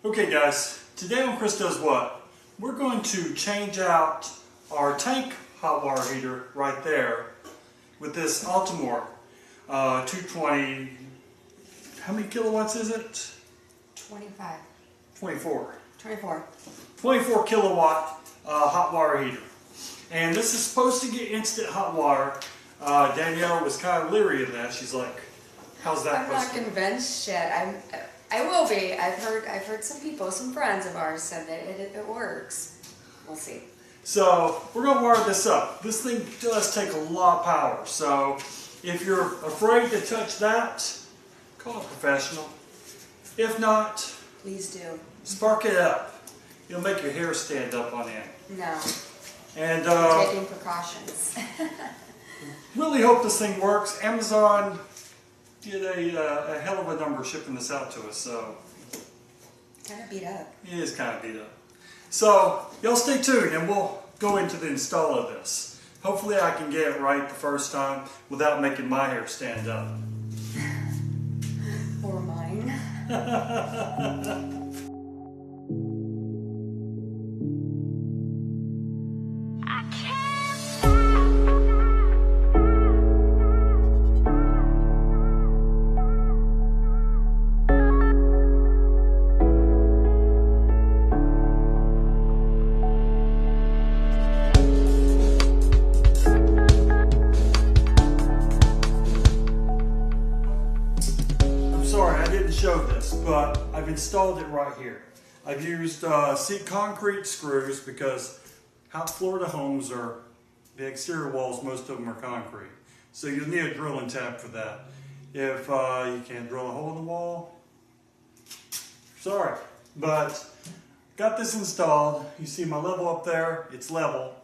Okay guys, today on Chris Does What, we're going to change out our tank hot water heater right there with this Atmor 220, how many kilowatts is it? 25. 24. 24. 24 kilowatt hot water heater. And this is supposed to get instant hot water. Danielle was kind of leery of that. She's like, how's that I'm not convinced yet. I will be. I've heard some people, some friends of ours said that it works. We'll see. So we're going to wire this up. This thing does take a lot of power. So if you're afraid to touch that, call a professional. If not, please do. Spark it up. It'll make your hair stand up on end. No. And we're taking precautions. Really hope this thing works. Amazon did a hell of a number shipping this out to us, so Kind of beat up. it is kind of beat up. So y'all stay tuned and we'll go into the install of this. Hopefully I can get it right the first time without making my hair stand up. Or mine. Show this, but I've installed it right here. I've used concrete screws because out Florida homes are, the exterior walls, most of them are concrete. So you'll need a drilling tab for that. If you can't drill a hole in the wall, sorry. But got this installed. You see my level up there, it's level.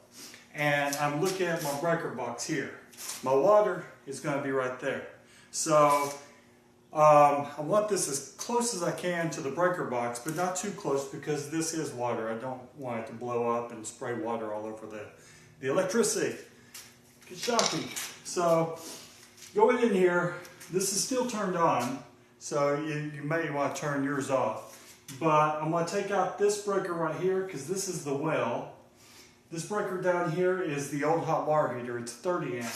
And I'm looking at my breaker box here. My water is going to be right there. So I want this as close as I can to the breaker box, but not too close because this is water. I don't want it to blow up and spray water all over the electricity. It's shocking. So going in here, this is still turned on, so you may want to turn yours off. But I'm going to take out this breaker right here because this is the well. This breaker down here is the old hot water heater. It's 30 amp.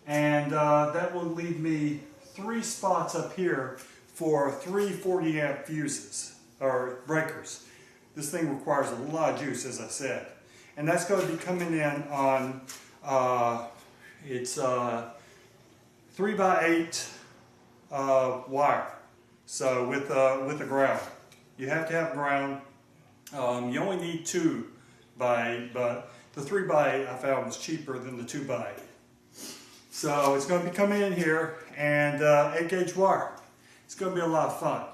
And that will leave me 3 spots up here for 3 40 amp fuses or breakers. This thing requires a lot of juice, as I said, and that's going to be coming in on it's 3x8 wire. So with a ground, you have to have ground. You only need 2 by 8, but the 3x8 I found was cheaper than the 2x8. So it's going to be coming in here and 8 gauge wire. It's going to be a lot of fun.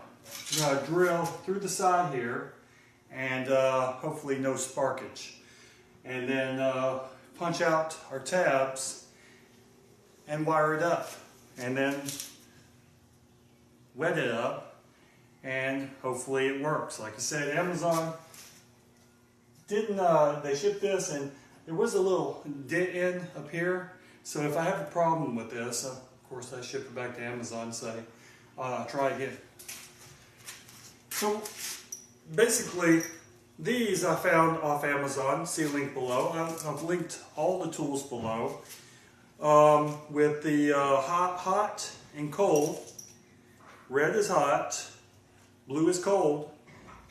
We're going to drill through the side here and hopefully no sparkage. And then punch out our tabs and wire it up. And then wet it up and hopefully it works. Like I said, Amazon didn't, they shipped this and there was a little dent in up here. So if I have a problem with this, of course I ship it back to Amazon and say, try again. So basically, these I found off Amazon. See a link below. I've linked all the tools below with the hot and cold. Red is hot, blue is cold,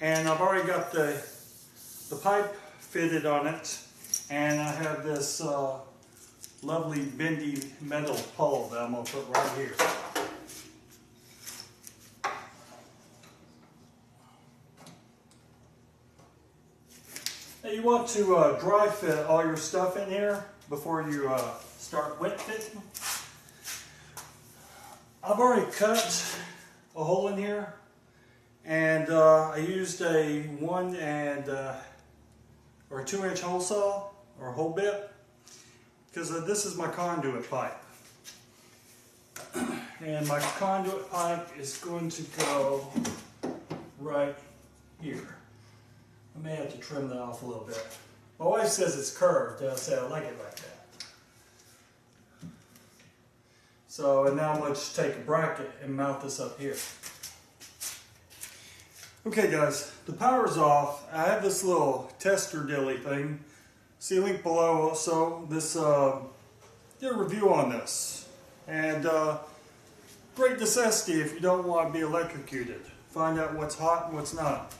and I've already got the pipe fitted on it, and I have this lovely bendy metal pole that I'm going to put right here. Now you want to dry fit all your stuff in here before you start wet fitting. I've already cut a hole in here, and I used a 1 or 2 inch hole saw or hole bit, because this is my conduit pipe. And my conduit pipe is going to go right here. I may have to trim that off a little bit. My wife says it's curved, and I say I like it like that. So, and now I'm going to take a bracket and mount this up here. Okay guys, the power's off. I have this little tester dilly thing. See link below also. This did a review on this. And great necessity if you don't want to be electrocuted. Find out what's hot and what's not.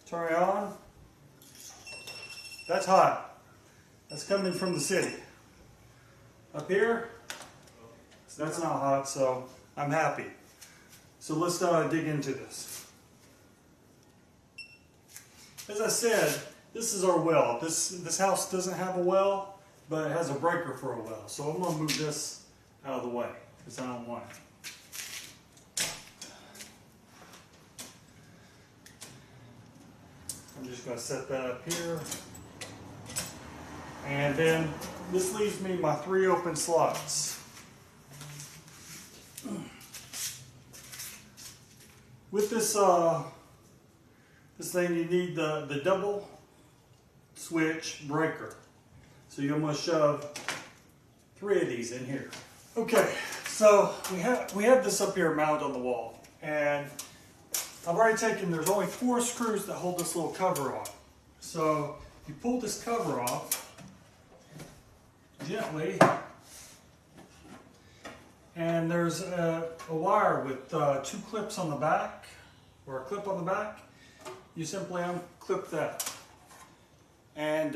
Turn it on. That's hot. That's coming from the city. Up here, that's not hot, so I'm happy. So let's dig into this. As I said, this is our well. This house doesn't have a well, but it has a breaker for a well. So I'm going to move this out of the way because I don't want it. I'm just going to set that up here. And then this leaves me my 3 open slots. With this this thing, you need the double switch breaker. So you're going to shove 3 of these in here. Okay, so we have this up here mounted on the wall, and I've already taken. There's only 4 screws that hold this little cover on. So you pull this cover off gently, and there's a wire with 2 clips on the back, or a clip on the back. You simply unclip that, and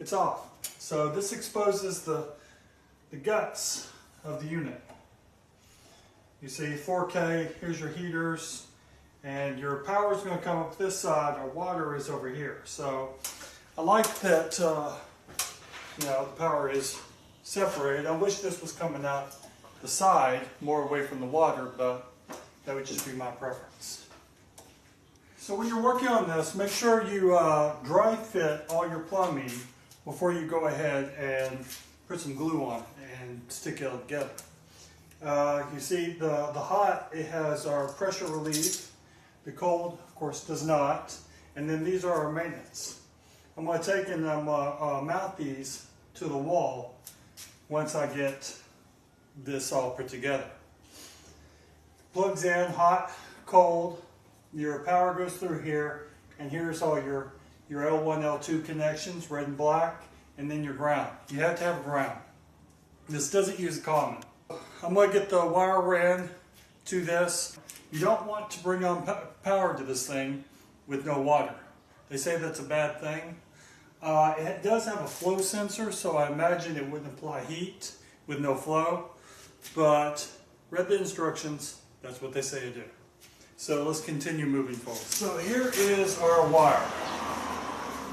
it's off. So this exposes the guts of the unit. You see 4K, here's your heaters, and your power is going to come up this side. Our water is over here. So I like that you know, the power is separated. I wish this was coming out the side, more away from the water, but that would just be my preference. So when you're working on this, make sure you dry fit all your plumbing before you go ahead and put some glue on it and stick it all together. You see the hot, it has our pressure relief. The cold, of course, does not. And then these are our maintenance. I'm going to take and mount these to the wall once I get this all put together. Plugs in, hot, cold. Your power goes through here, and here's all your L1, L2 connections, red and black, and then your ground. You have to have a ground. This doesn't use a common. I'm going to get the wire ran to this. You don't want to bring on power to this thing with no water. They say that's a bad thing. It does have a flow sensor, so I imagine it wouldn't apply heat with no flow, but read the instructions, that's what they say to do. So let's continue moving forward. So here is our wire.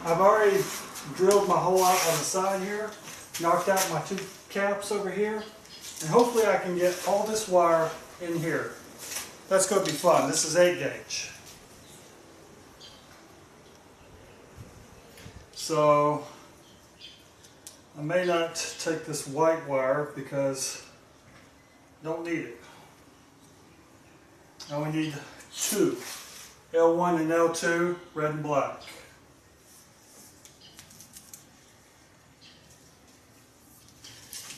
I've already drilled my hole out on the side here, knocked out my 2 caps over here, and hopefully I can get all this wire in here. That's going to be fun. This is 8 gauge. So I may not take this white wire because I don't need it. I only need 2, L1 and L2, red and black.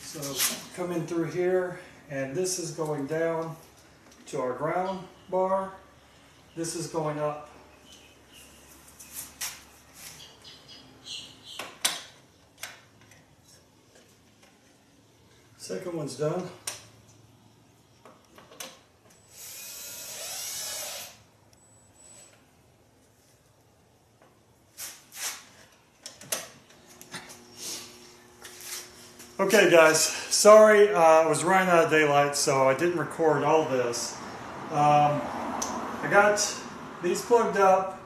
So come in through here, and this is going down to our ground bar. This is going up. Second one's done. Okay guys, sorry I was running out of daylight, so I didn't record all this. I got these plugged up.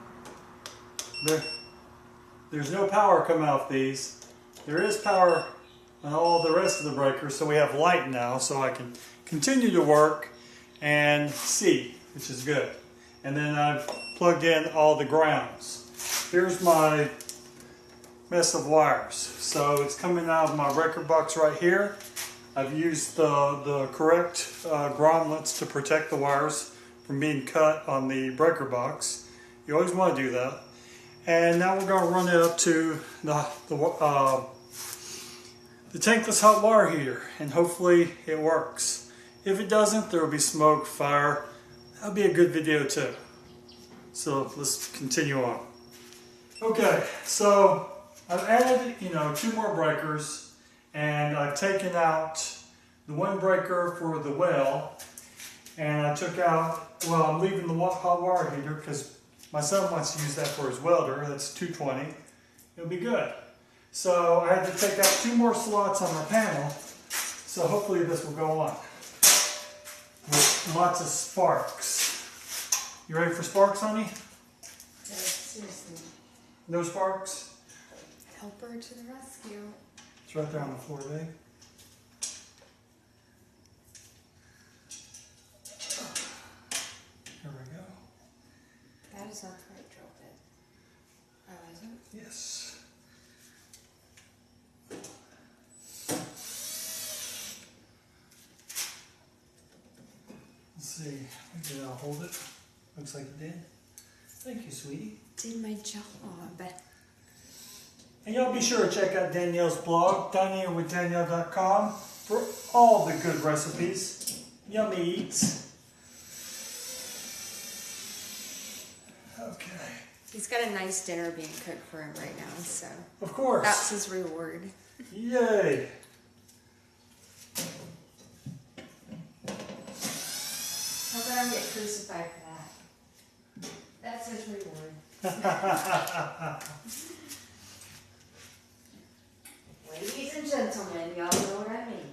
There's no power coming off these. There is power on all the rest of the breakers, so we have light now, so I can continue to work and see, which is good. And then I've plugged in all the grounds. Here's my mess of wires. So it's coming out of my breaker box right here. I've used the correct grommets to protect the wires from being cut on the breaker box. You always want to do that. And now we're going to run it up to the tankless hot wire heater, and hopefully it works. If it doesn't, there will be smoke, fire. That'll be a good video too. So let's continue on. Okay, so I've added, 2 more breakers, and I've taken out the one breaker for the well, and I took out, well, I'm leaving the hot wire heater because my son wants to use that for his welder. That's 220. It'll be good. So I had to take out 2 more slots on my panel, so hopefully this will go on with lots of sparks. You ready for sparks, honey? Seriously. No sparks? Help her to the rescue. It's right there on the floor, babe. There we go. That is not the right drill bit. Oh, is it? Yes. Let's see. Maybe I'll hold it. Looks like it did. Thank you, sweetie. Did my job. And y'all be sure to check out Danielle's blog, diningwithdanielle.com, for all the good recipes. Yummy eats. Okay. He's got a nice dinner being cooked for him right now, so. Of course. That's his reward. Yay. How about I get crucified for that? That's his reward. Ladies and gentlemen, y'all know what I mean.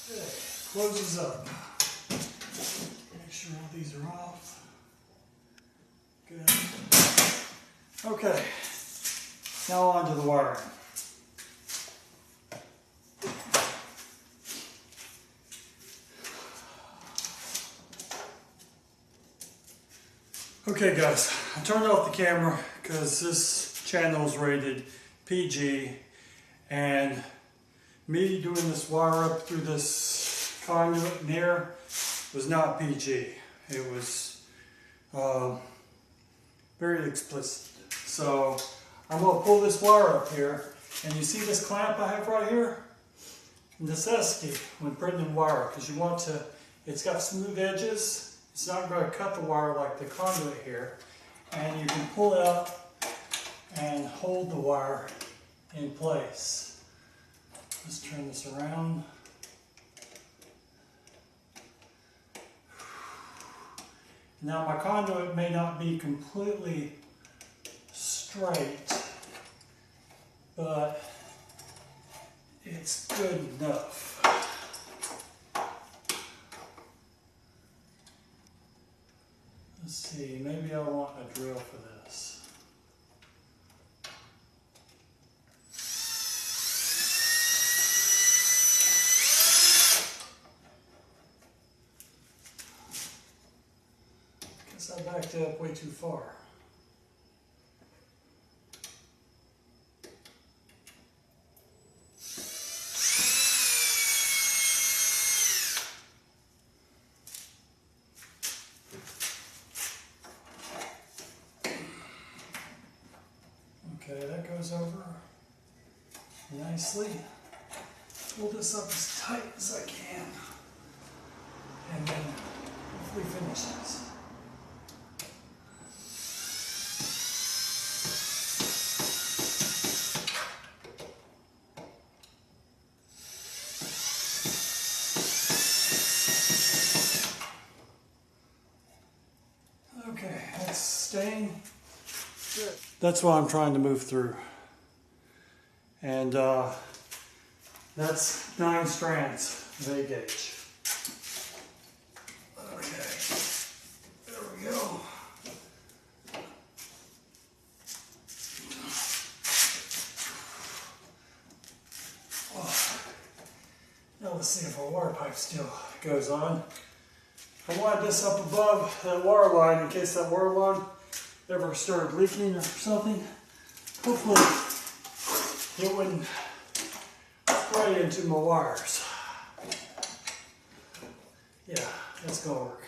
Okay. Closes up. Make sure all these are off. Good. Okay. Now on to the wiring. Okay guys, I turned off the camera because this channel is rated PG, and me doing this wire up through this conduit in here was not PG. It was very explicit. So I'm going to pull this wire up here, and you see this clamp I have right here? Necessity when printing wire, because you want to, it's got smooth edges. It's not going to cut the wire like the conduit here, and you can pull it up and hold the wire in place. Let's turn this around. Now my conduit may not be completely straight, but it's good enough. Let's see, maybe I want a drill for this. Guess I backed up way too far. Okay, that goes over nicely. Pull this up as tight as I can, and then hopefully finish this. Okay, that's staying. Good. That's what I'm trying to move through. And that's 9 strands of A gauge. Okay, there we go. Oh. Now let's see if our water pipe still goes on. I wanted this up above that water line in case that water line ever started leaking or something. Hopefully it wouldn't spray into my wires. Yeah, that's gonna work.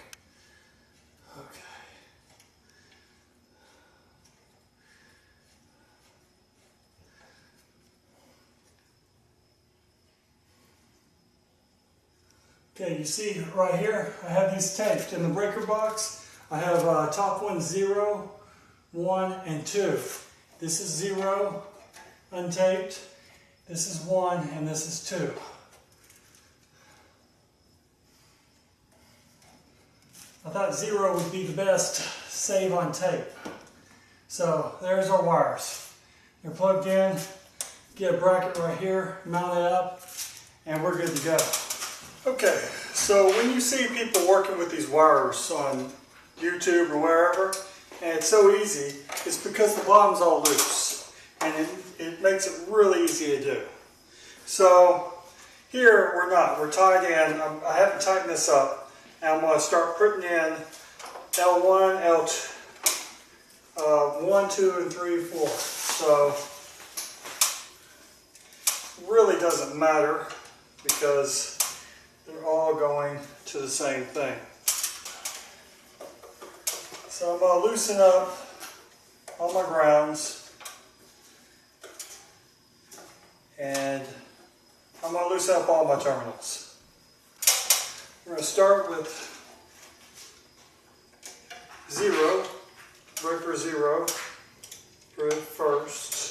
Okay. Okay, you see right here, I have these taped. In the breaker box, I have top one 0, 1, and 2. This is 0, untaped. This is 1, and this is 2. I thought 0 would be the best save on tape. So there's our wires. They're plugged in. Get a bracket right here, mount it up, and we're good to go. Okay, so when you see people working with these wires on YouTube or wherever, and it's so easy, it's because the bottom's all loose. And it makes it really easy to do. So here we're not. We're tied in. I haven't tightened this up. And I'm going to start putting in L1, L2, 1, 2, and 3, 4. So it really doesn't matter because they're all going to the same thing. So I'm going to loosen up all my grounds, and I'm going to loosen up all my terminals. We're going to start with 0, breaker 0, for first.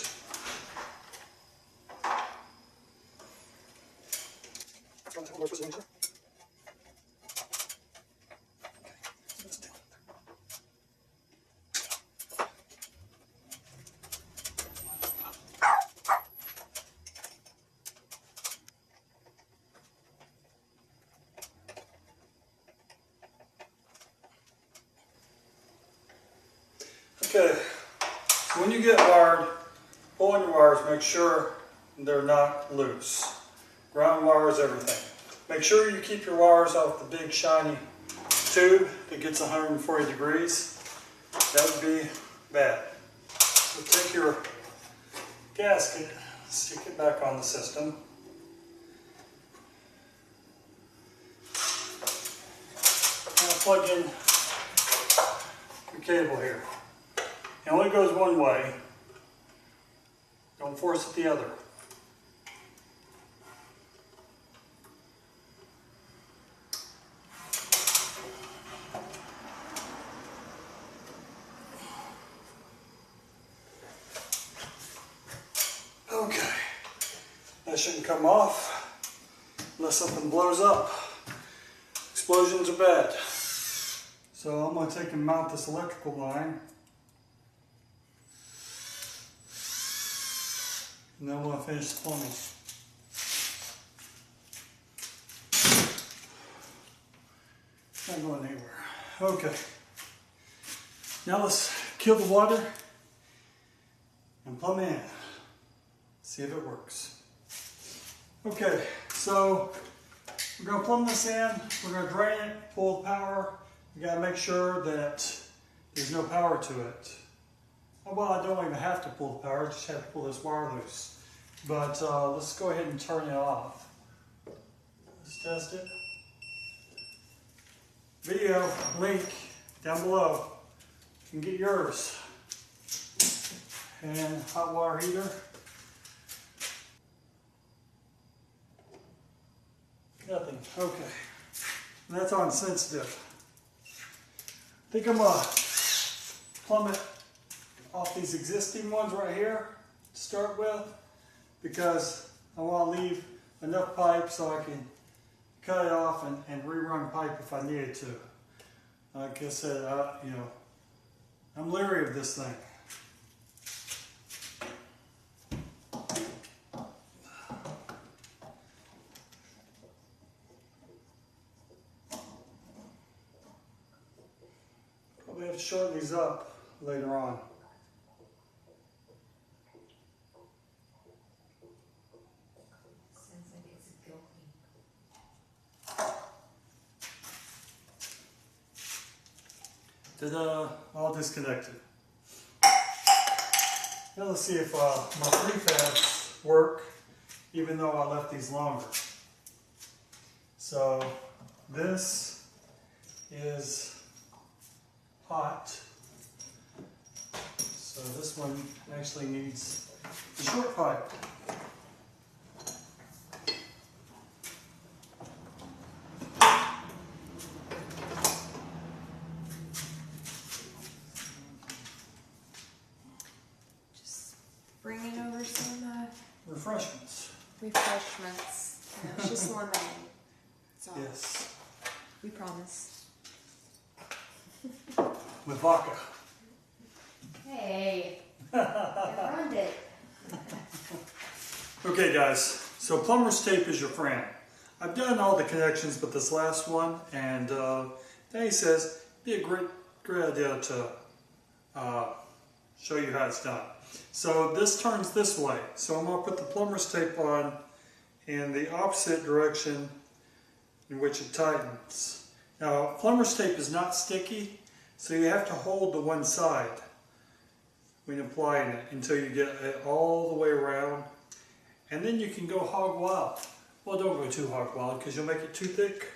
Okay, so when you get wired, pulling your wires, make sure they're not loose. Ground wires, everything. Make sure you keep your wires off the big shiny tube that gets 140 degrees. That would be bad. So take your gasket, stick it back on the system. Now plug in your cable here. It only goes one way. Don't force it the other. Okay. That shouldn't come off unless something blows up. Explosions are bad. So I'm going to take and mount this electrical line. And then we'll finish the plumbing. Not going anywhere. Okay. Now let's kill the water and plumb in. See if it works. Okay, so we're going to plumb this in. We're going to drain it, pull the power. You got to make sure that there's no power to it. Well, I don't even have to pull the power, I just have to pull this wire loose. But let's go ahead and turn it off. Let's test it. Video link down below. You can get yours. And hot water heater. Nothing. Okay. And that's on sensitive. I think I'm going to plumb it off these existing ones right here to start with, because I want to leave enough pipe so I can cut it off and rerun pipe if I needed to. Like I said, you know, I'm leery of this thing. Probably have to shorten these up later on. Ta-da! All disconnected. Now let's see if my prefabs work, even though I left these longer. So this is hot. So this one actually needs a short pipe. refreshments. No, it's just lemonade. That's all. Yes. We promise. With vodka. Hey, I ruined it. Okay guys, so plumber's tape is your friend. I've done all the connections but this last one, and Danny says it'd be a great idea to show you how it's done. So this turns this way, so I'm going to put the plumber's tape on in the opposite direction in which it tightens. Now plumber's tape is not sticky, so you have to hold the one side when applying it until you get it all the way around, and then you can go hog wild. Well, don't go too hog wild because you'll make it too thick,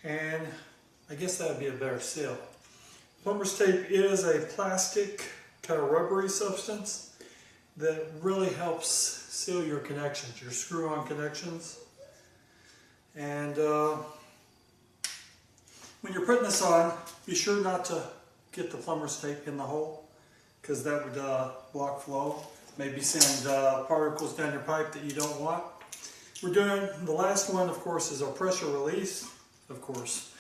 and I guess that would be a better seal. Plumber's tape is a plastic kind of rubbery substance that really helps seal your connections, your screw-on connections. And when you're putting this on, be sure not to get the plumber's tape in the hole, because that would block flow, maybe send particles down your pipe that you don't want. We're doing, the last one of course is our pressure release, of course.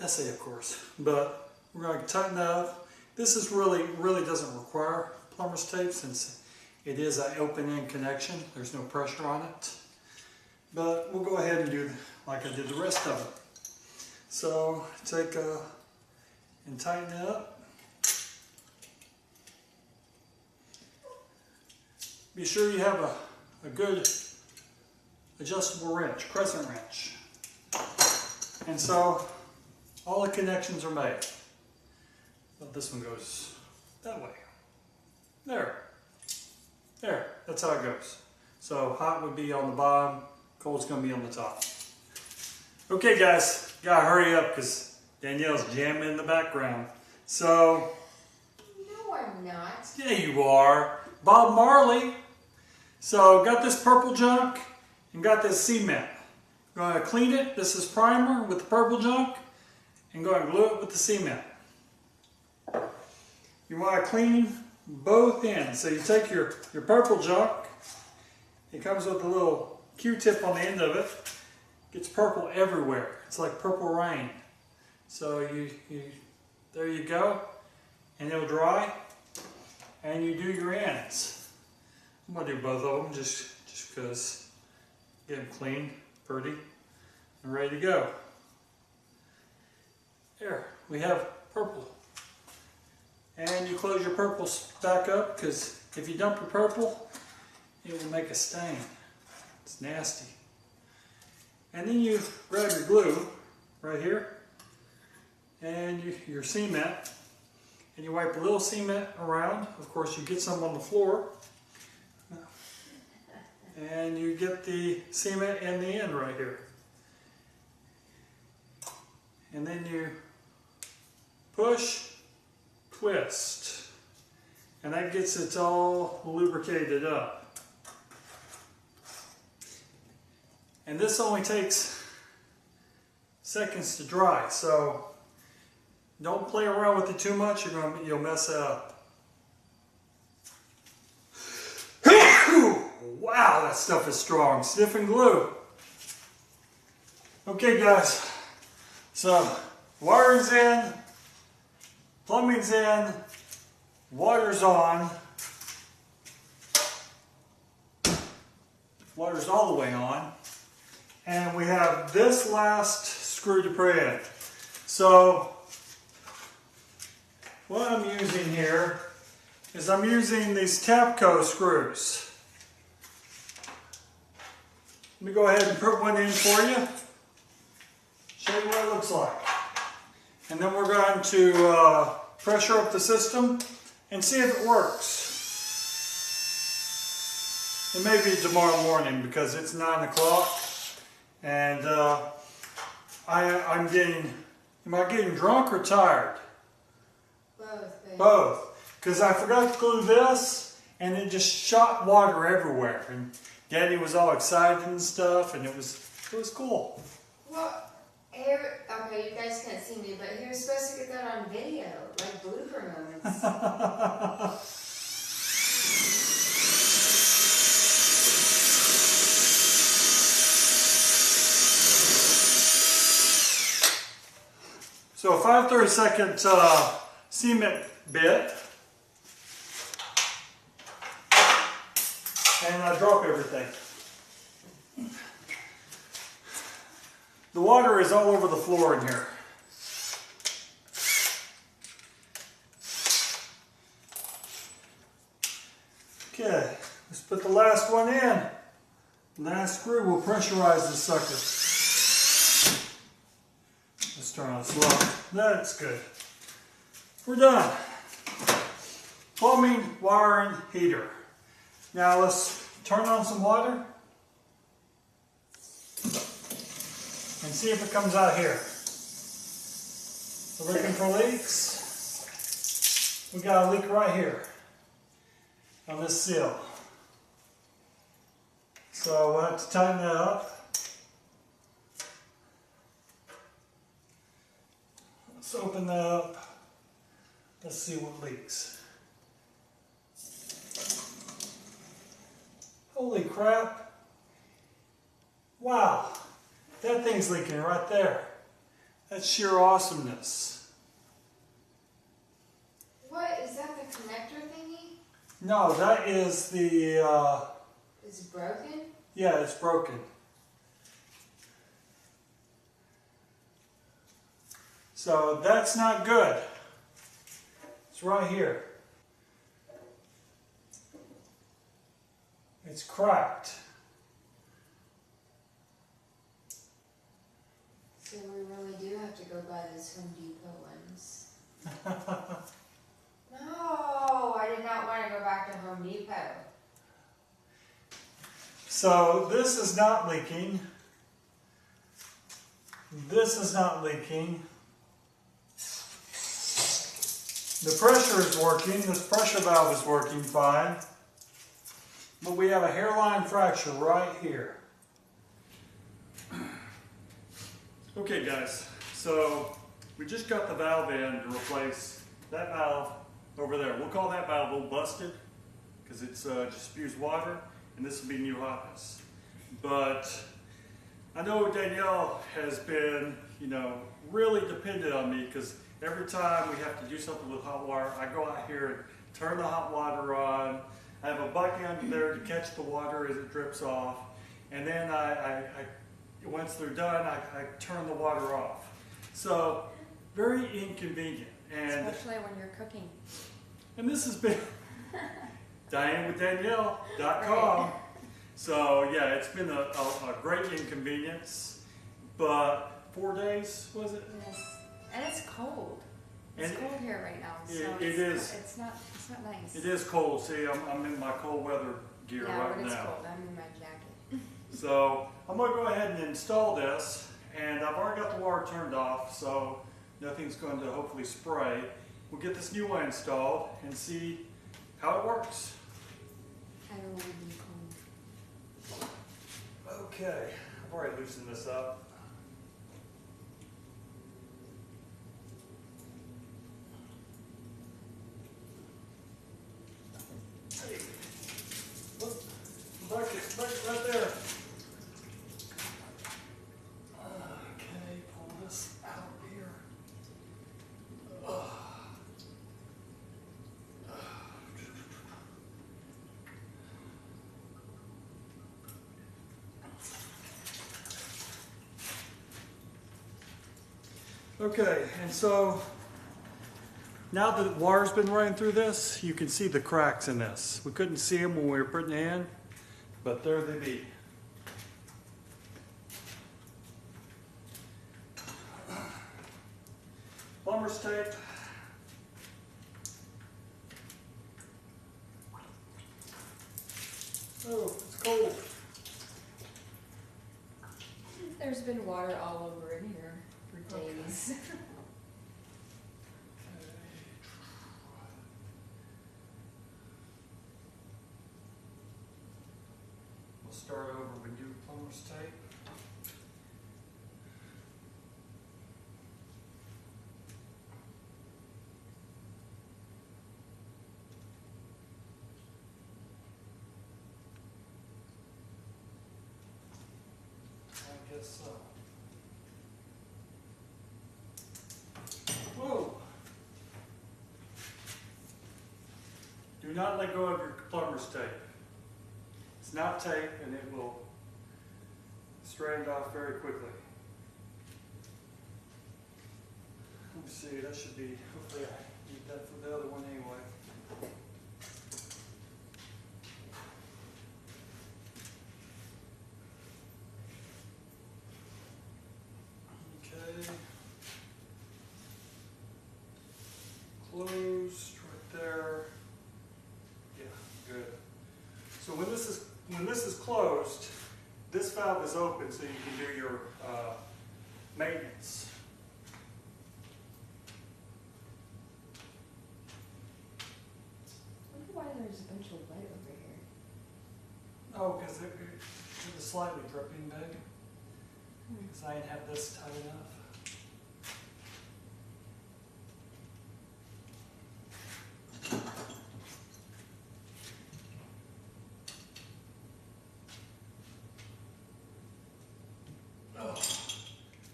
I say of course, but we're going to tighten that up. This is really doesn't require plumber's tape since it is an open-end connection. There's no pressure on it. But we'll go ahead and do like I did the rest of it. So take and tighten it up. Be sure you have a good adjustable wrench, crescent wrench. And so all the connections are made. But this one goes that way. There. There. That's how it goes. So hot would be on the bottom, cold's going to be on the top. Okay guys, gotta hurry up because Danielle's jamming in the background. So, No, I'm not. yeah you are. Bob Marley. So got this purple junk and got this cement. Going to clean it. This is primer with the purple junk, and going to glue it with the cement. You want to clean both ends. So you take your purple junk. It comes with a little Q-tip on the end of it. Gets purple everywhere. It's like purple rain. So there you go, and it'll dry, and you do your ends. I'm gonna do both of them just because. Get them clean, pretty, and ready to go. There, we have purple. And you close your purples back up, because if you dump your purple, it will make a stain. It's nasty. And then you grab your glue right here, and your cement, and you wipe a little cement around. Of course, you get some on the floor. And you get the cement in the end right here. And then you push, twist, and that gets it all lubricated up. And this only takes seconds to dry, so don't play around with it too much, you'll mess it up. Wow, that stuff is strong. Stiff and glue. Okay guys, so wiring's in, plumbing's in, water's on, water's all the way on, and we have this last screw to put in. So what I'm using here is I'm using these Tapco screws. Let me go ahead and put one in for you. Show you what it looks like. And then we're going to pressure up the system and see if it works. It may be tomorrow morning because it's 9 o'clock. And I'm getting, am I getting drunk or tired? Both. Baby. Both. Because I forgot to glue this and it just shot water everywhere. And Daddy was all excited and stuff, and it was cool. Well, here, okay, you guys can't see me, but he was supposed to get that on video, like blooper moments. So a 5/32 cement bit. And I drop everything. The water is all over the floor in here. Okay, let's put the last one in. Last screw will pressurize this sucker. Let's turn on slow. That's good. We're done. Plumbing, wiring, heater. Now let's turn on some water and see if it comes out here. We're looking for leaks. We got a leak right here on this seal. So we'll have to tighten that up. Let's open that up. Let's see what leaks. Holy crap. Wow. That thing's leaking right there. That's sheer awesomeness. What, is that the connector thingy? No, that is the, Is it broken? yeah, it's broken. So that's not good. It's right here. It's cracked. So we really do have to go buy those Home Depot ones. No, I did not want to go back to Home Depot. So this is not leaking. This is not leaking. The pressure is working. This pressure valve is working fine. But we have a hairline fracture right here. Okay guys, so we just got the valve in to replace that valve over there. We'll call that valve old busted because it's just spews water, and this will be new hotness. But I know Danielle has been, you know, really dependent on me because every time we have to do something with hot water, I go out here and turn the hot water on. I have a bucket under there to catch the water as it drips off, and then once they're done, I turn the water off. So very inconvenient, and Especially when you're cooking. And this has been DianeWithDanielle.com. Right. So yeah, it's been a great inconvenience, but 4 days was it? Yes, and it's cold. It's And cold here right now, so it is. It's not nice. It is cold. See, I'm in my cold weather gear yeah, right when it's now. cold, I'm in my jacket. So I'm going to go ahead and install this, and I've already got the water turned off, so nothing's going to hopefully spray. We'll get this new one installed and see how it works. I don't want to be cold. Okay, I've already loosened this up. Hey, look, the bucket's right there. Okay, pull this out here. Okay, and so now that water's been running through this, you can see the cracks in this. We couldn't see them when we were putting it in, but there they be. Plumber's tape. Oh, it's cold. There's been water all over in here for days. We'll start over with new plumber's tape. I guess so. Do not let go of your plumber's tape. It's not tape and it will strand off very quickly. Let me see, that should be, hopefully I need that for the other one anyway. Okay. Closed right there. Yeah, good. So when this is closed, this valve is open so you can do your maintenance. I wonder why there's a bunch of light over here. Oh, because it was slightly dripping, babe. Because I didn't have this tight enough.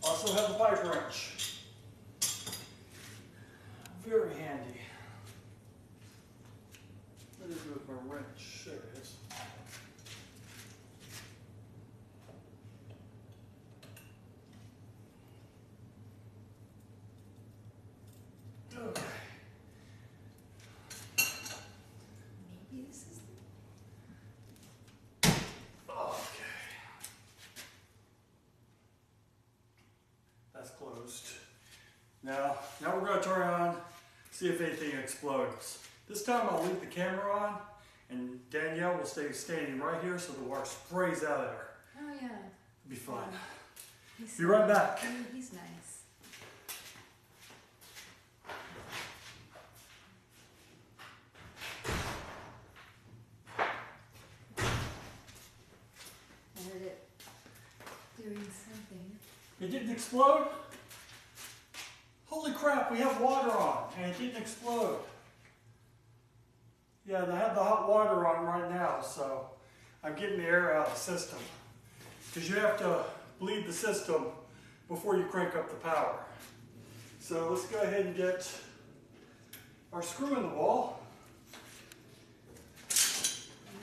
Also have a pipe wrench. Very handy. What is it with my wrench? There it is. Okay. Maybe this is Okay. That's closed. Now we're going to turn it on, see if anything explodes. This time I'll leave the camera on, and Danielle will stay standing right here so the water sprays out of there. Oh yeah. It'll be fun. He's Be right back. Oh, he's nice. I heard it doing something. It didn't explode? Holy crap, we have water on and it didn't explode. Yeah, I have the hot water on right now, so I'm getting the air out of the system. Because you have to bleed the system before you crank up the power. So let's go ahead and get our screw in the wall.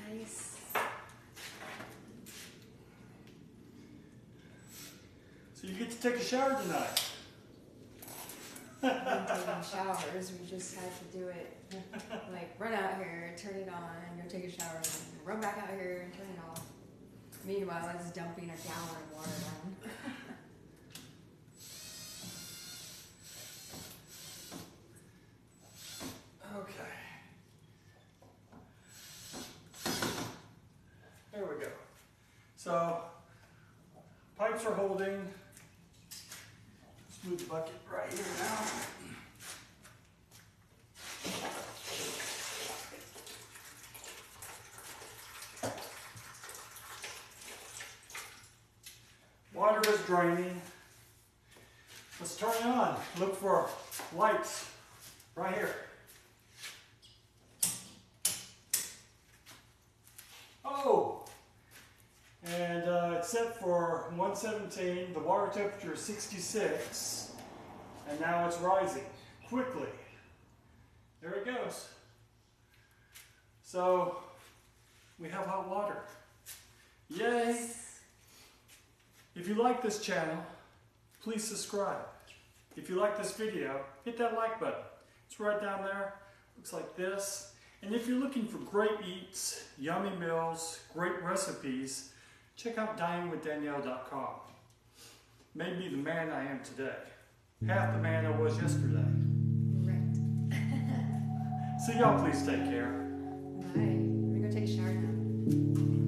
Nice. So you get to take a shower tonight. We've been taking showers, we just had to do it. Like, run out here, turn it on, go take a shower, and run back out here and turn it off. Meanwhile, I was dumping a gallon of water down. Okay. There we go. So, pipes are holding. Let's move the bucket right here now. Water is draining. Let's turn it on. Look for lights right here. Oh! And it's set for 117. The water temperature is 66. And now it's rising quickly. There it goes. So we have hot water. Yay! If you like this channel, please subscribe. If you like this video, hit that like button. It's right down there. Looks like this. And if you're looking for great eats, yummy meals, great recipes, check out diningwithdanielle.com. Made me the man I am today. Half the man I was yesterday. Right. So y'all please take care. Bye. I'm gonna go take a shower now.